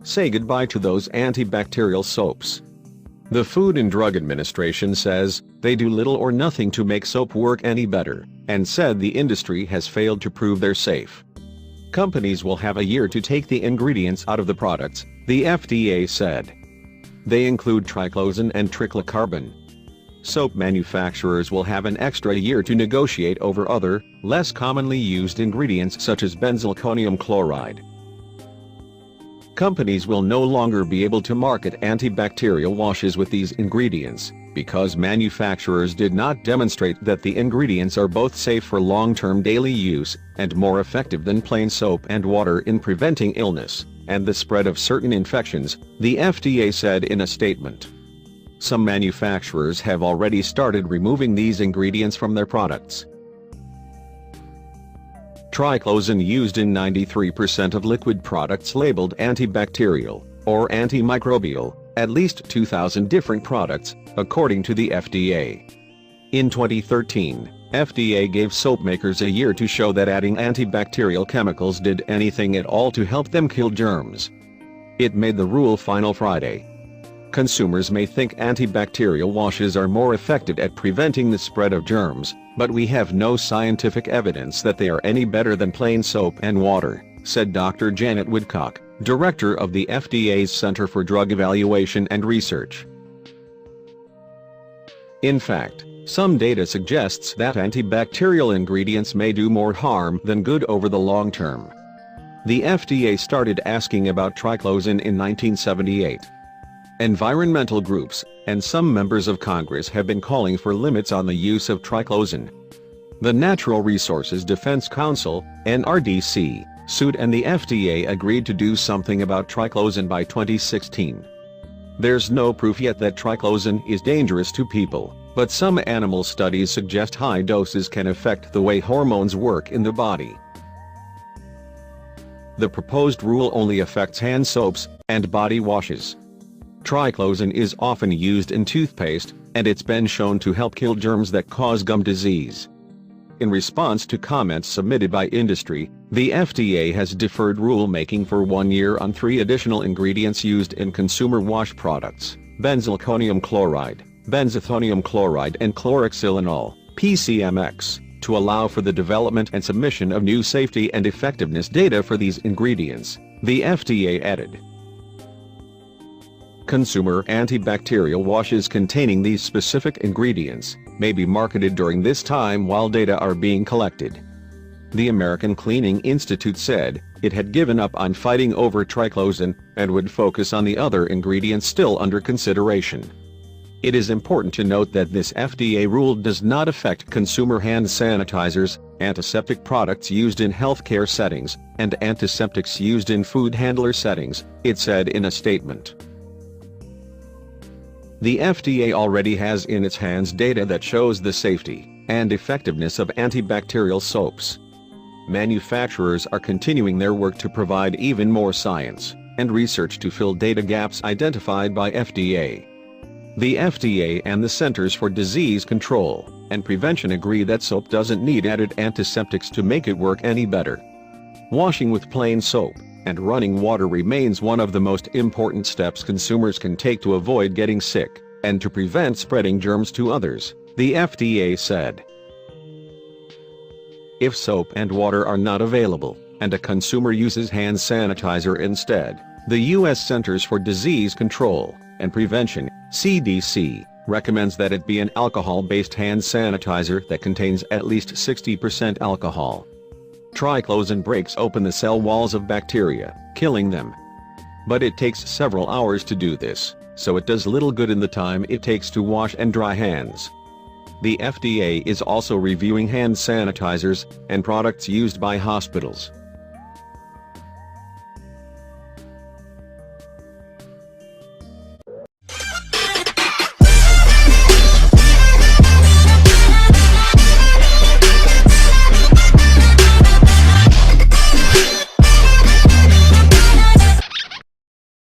say goodbye to those antibacterial soaps. The Food and Drug Administration says they do little or nothing to make soap work any better, and said the industry has failed to prove they're safe. Companies will have a year to take the ingredients out of the products, the FDA said. They include triclosan and triclocarbon. Soap manufacturers will have an extra year to negotiate over other, less commonly used ingredients such as benzalkonium chloride. Companies will no longer be able to market antibacterial washes with these ingredients, because manufacturers did not demonstrate that the ingredients are both safe for long-term daily use, and more effective than plain soap and water in preventing illness, and the spread of certain infections, the FDA said in a statement. Some manufacturers have already started removing these ingredients from their products. Triclosan used in 93% of liquid products labeled antibacterial, or antimicrobial, at least 2,000 different products, according to the FDA. In 2013, FDA gave soap makers a year to show that adding antibacterial chemicals did anything at all to help them kill germs. It made the rule final Friday. Consumers may think antibacterial washes are more effective at preventing the spread of germs, but we have no scientific evidence that they are any better than plain soap and water, said Dr. Janet Woodcock, director of the FDA's Center for Drug Evaluation and Research. In fact, some data suggests that antibacterial ingredients may do more harm than good over the long term. The FDA started asking about triclosan in 1978. Environmental groups, and some members of Congress have been calling for limits on the use of triclosan. The Natural Resources Defense Council, NRDC, sued and the FDA agreed to do something about triclosan by 2016. There's no proof yet that triclosan is dangerous to people, but some animal studies suggest high doses can affect the way hormones work in the body. The proposed rule only affects hand soaps and body washes. Triclosan is often used in toothpaste, and it's been shown to help kill germs that cause gum disease. In response to comments submitted by industry, the FDA has deferred rulemaking for 1 year on 3 additional ingredients used in consumer wash products: benzalkonium chloride, benzethonium chloride and chloroxylenol, PCMX, to allow for the development and submission of new safety and effectiveness data for these ingredients, the FDA added. Consumer antibacterial washes containing these specific ingredients may be marketed during this time while data are being collected. The American Cleaning Institute said it had given up on fighting over triclosan and would focus on the other ingredients still under consideration. It is important to note that this FDA rule does not affect consumer hand sanitizers, antiseptic products used in healthcare settings, and antiseptics used in food handler settings, it said in a statement. The FDA already has in its hands data that shows the safety and effectiveness of antibacterial soaps. Manufacturers are continuing their work to provide even more science and research to fill data gaps identified by FDA. The FDA and the Centers for Disease Control and Prevention agree that soap doesn't need added antiseptics to make it work any better. Washing with plain soap and running water remains one of the most important steps consumers can take to avoid getting sick and to prevent spreading germs to others, the FDA said. If soap and water are not available, and a consumer uses hand sanitizer instead, the U.S. Centers for Disease Control and Prevention, CDC, recommends that it be an alcohol-based hand sanitizer that contains at least 60% alcohol. Triclosan breaks open the cell walls of bacteria, killing them. But it takes several hours to do this, so it does little good in the time it takes to wash and dry hands. The FDA is also reviewing hand sanitizers and products used by hospitals.